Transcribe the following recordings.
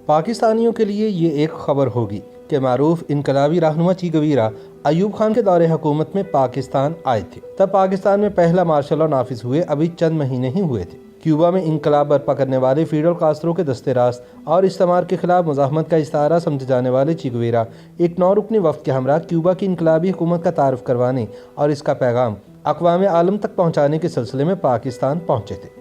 پاکستانیوں کے لیے یہ ایک خبر ہوگی کہ معروف انقلابی رہنما چی گویرا ایوب خان کے دور حکومت میں پاکستان آئے تھے۔ تب پاکستان میں پہلا مارشل لا نافذ ہوئے ابھی چند مہینے ہی ہوئے تھے۔ کیوبا میں انقلاب برپا کرنے والے فیڈل کاسترو کے دست راست اور استعمار کے خلاف مزاحمت کا استعارہ سمجھے جانے والے چی گویرا ایک 9 رکنی وفد کے ہمراہ کیوبا کی انقلابی حکومت کا تعارف کروانے اور اس کا پیغام اقوام عالم تک پہنچانے کے سلسلے میں پاکستان پہنچے تھے۔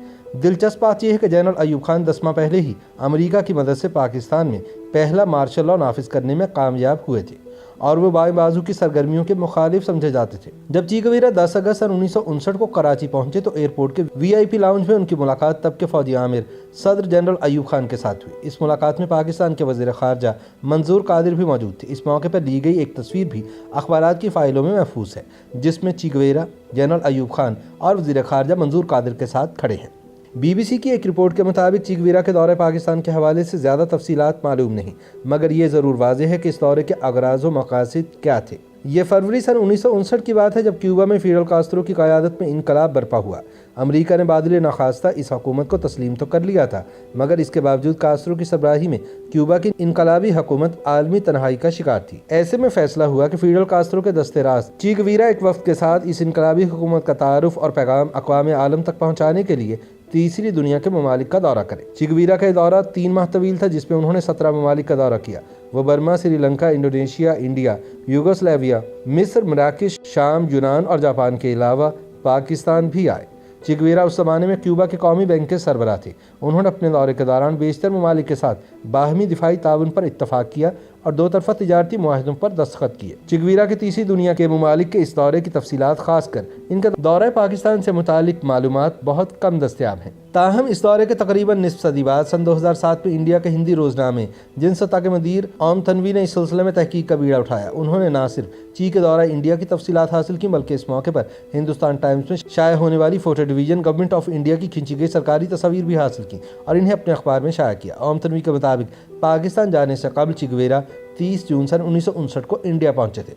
دلچسپ بات یہ ہے کہ جنرل ایوب خان 10 ماہ پہلے ہی امریکہ کی مدد سے پاکستان میں پہلا مارشل لا نافذ کرنے میں کامیاب ہوئے تھے اور وہ بائیں بازو کی سرگرمیوں کے مخالف سمجھے جاتے تھے۔ جب چی گویرا 10 اگست سن 1959 کو کراچی پہنچے تو ایئرپورٹ کے VIP لاؤنج میں ان کی ملاقات تب کے فوجی عامر صدر جنرل ایوب خان کے ساتھ ہوئی۔ اس ملاقات میں پاکستان کے وزیر خارجہ منظور قادر بھی موجود تھے۔ اس موقع پر لی گئی ایک تصویر بھی اخبارات کی فائلوں میں محفوظ ہے جس میں چی گویرا، جنرل ایوب خان اور وزیر خارجہ منظور قادر کے ساتھ کھڑے ہیں۔ BBC کی ایک رپورٹ کے مطابق چی گویرا کے دورے پاکستان کے حوالے سے زیادہ تفصیلات معلوم نہیں، مگر یہ ضرور واضح ہے کہ اس دورے کے اغراض و مقاصد کیا تھے۔ یہ فروری سن 1959 کی بات ہے جب کیوبا میں فیڈل کاسترو کی قیادت میں انقلاب برپا ہوا۔ امریکہ نے بادل ناخواستہ اس حکومت کو تسلیم تو کر لیا تھا، مگر اس کے باوجود کاسترو کی سربراہی میں کیوبا کی انقلابی حکومت عالمی تنہائی کا شکار تھی۔ ایسے میں فیصلہ ہوا کہ فیڈل کاسترو کے دست راست چی گویرا ایک وفد کے ساتھ اس انقلابی حکومت کا تعارف اور پیغام اقوام عالم تک پہنچانے کے لیے تیسری دنیا کے ممالک کا دورہ کرے۔ چی گویرا کا یہ دورہ 3 ماہ طویل تھا جس میں انہوں نے 17 ممالک کا دورہ کیا۔ وہ Burma, Sri Lanka, Indonesia, India, Yugoslavia, مصر، مراکش، شام، یونان اور جاپان کے علاوہ پاکستان بھی آئے۔ چی گویرا اس زمانے میں کیوبا کے قومی بینک کے سربراہ تھے۔ انہوں نے اپنے دورے کے دوران بیشتر ممالک کے ساتھ باہمی دفاعی تعاون پر اتفاق کیا اور 2 طرفہ تجارتی معاہدوں پر دستخط کیے۔ چی گویرا کے تیسری دنیا کے ممالک کے اس دورے کی تفصیلات، خاص کر ان کے دورہ پاکستان سے متعلق معلومات بہت کم دستیاب ہیں۔ تاہم اس دورے کے تقریباً نصف صدی بعد سن 2007 میں انڈیا کے ہندی روزنامے جن سطح کے مدیر اوم تنوی نے اس سلسلے میں تحقیق کا بیڑا اٹھایا۔ انہوں نے نہ صرف چی کے دورہ انڈیا کی تفصیلات حاصل کی بلکہ اس موقع پر ہندوستان ٹائمز میں شائع ہونے والی photo division government of India کی کھینچی گئی سرکاری تصاویر بھی حاصل کی اور انہیں اپنے اخبار میں شائع کیا۔ اوم تنوی کے مطابق پاکستان جانے سے قبل چی گویرا 30 جون سن 1959 کو انڈیا پہنچے تھے۔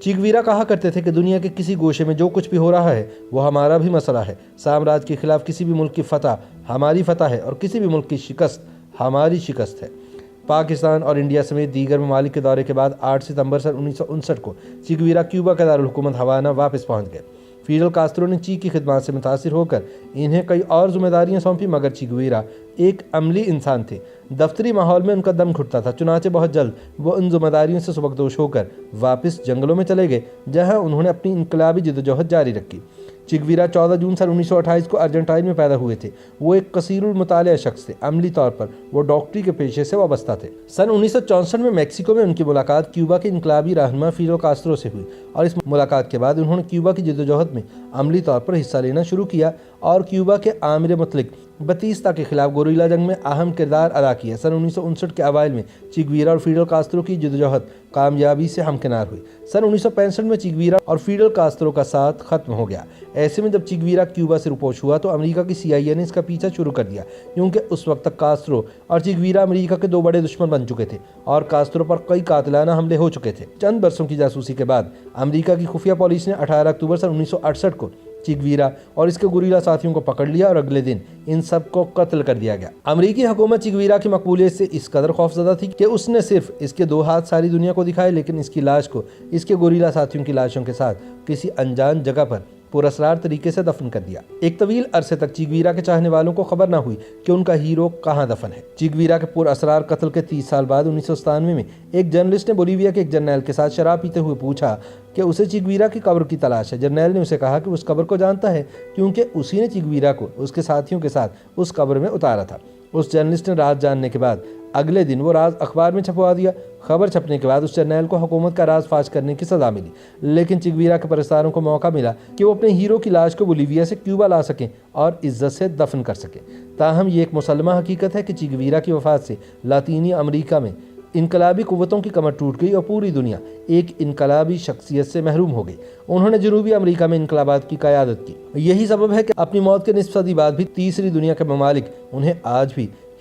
چی گویرا کہا کرتے تھے کہ دنیا کے کسی گوشے میں جو کچھ بھی ہو رہا ہے وہ ہمارا بھی مسئلہ ہے۔ سامراج کے خلاف کسی بھی ملک کی فتح ہماری فتح ہے اور کسی بھی ملک کی شکست ہماری شکست ہے۔ پاکستان اور انڈیا سمیت دیگر ممالک کے دورے کے بعد 8 ستمبر سن 1959 کو چی گویرا کیوبا کا دارالحکومت ہوانا واپس پہنچ گئے۔ فیڈل کاسترو نے چی کی خدمات سے متاثر ہو کر انہیں کئی اور ذمہ داریاں سونپی، مگر چی گویرا ایک عملی انسان تھے۔ دفتری ماحول میں ان کا دم گھٹتا تھا، چنانچہ بہت جلد وہ ان ذمہ داریوں سے سبکدوش ہو کر واپس جنگلوں میں چلے گئے جہاں انہوں نے اپنی انقلابی جدوجہد جاری رکھی۔ چی گویرا 14 جون سن 1928 کو ارجنٹائن میں پیدا ہوئے تھے۔ وہ ایک کثیر المطالعہ شخص تھے۔ عملی طور پر وہ ڈاکٹری کے پیشے سے وابستہ تھے۔ سن 1964 میں میکسیکو میں ان کی ملاقات کیوبا کے انقلابی رہنما فیڈل کاسترو سے ہوئی اور اس ملاقات کے بعد انہوں نے کیوبا کی جدوجہد میں عملی طور پر حصہ لینا شروع کیا اور کیوبا کے عامر مطلق بتیستا کے خلاف گوریلا جنگ میں اہم کردار ادا کیا۔ سن 1959 کے اوائل میں چی گویرا اور فیڈل کاسترو کی جدوجہد کامیابی سے ہمکنار ہوئی۔ سن 1965 میں چی گویرا اور فیڈل کاسترو کا ساتھ ختم ہو گیا۔ ایسے میں جب چی گویرا کیوبا سے روپوش ہوا تو امریکہ کی CIA نے اس کا پیچھا شروع کر دیا، کیونکہ اس وقت تک کاسترو اور چی گویرا امریکہ کے 2 بڑے دشمن بن چکے تھے اور کاسترو پر کئی قاتلانہ حملے ہو چکے تھے۔ چند برسوں کی جاسوسی کے بعد امریکہ کی خفیہ پولیس نے 18 اکتوبر سن 1968 کو چی گویرا اور اس کے گوریلا ساتھیوں کو پکڑ لیا اور اگلے دن ان سب کو قتل کر دیا گیا۔ امریکی حکومت چی گویرا کی مقبولیت سے اس قدر خوفزدہ تھی کہ اس نے صرف اس کے 2 ہاتھ ساری دنیا کو دکھائے، لیکن اس کی لاش کو اس کے گوریلا ساتھیوں کی لاشوں کے ساتھ کسی انجان جگہ پر پراسرار طریقے سے دفن کر دیا۔ ایک طویل عرصے تک چی گویرا کے چاہنے والوں کو خبر نہ ہوئی کہ ان کا ہیرو کہاں دفن ہے۔ چی گویرا کے پراسرار قتل کے 30 سال بعد 1997 میں ایک جرنلسٹ نے بولیویا کے ایک جرنیل کے ساتھ شراب پیتے ہوئے پوچھا کہ اسے چی گویرا کی قبر کی تلاش ہے۔ جرنیل نے اسے کہا کہ اس قبر کو جانتا ہے کیونکہ اسی نے چی گویرا کو اس کے ساتھیوں کے ساتھ اس قبر میں اتارا تھا۔ اس جرنلسٹ نے راز جاننے کے بعد اگلے دن وہ راز اخبار میں چھپوا دیا۔ خبر چھپنے کے بعد اس جرنیل کو حکومت کا راز فاش کرنے کی سزا ملی، لیکن چی گویرا کے پرستاروں کو موقع ملا کہ وہ اپنے ہیرو کی لاش کو بولیویا سے کیوبا لا سکیں اور عزت سے دفن کر سکیں۔ تاہم یہ ایک مسلمہ حقیقت ہے کہ چی گویرا کی وفات سے لاطینی امریکہ میں انقلابی قوتوں کی کمر ٹوٹ گئی اور پوری دنیا ایک انقلابی شخصیت سے محروم ہو گئی۔ انہوں نے جنوبی امریکہ میں انقلابات کی قیادت کی۔ یہی سبب ہے کہ اپنی موت کے نصف صدی بعد بھی تیسری دنیا کے ممالک انہیں آج بھی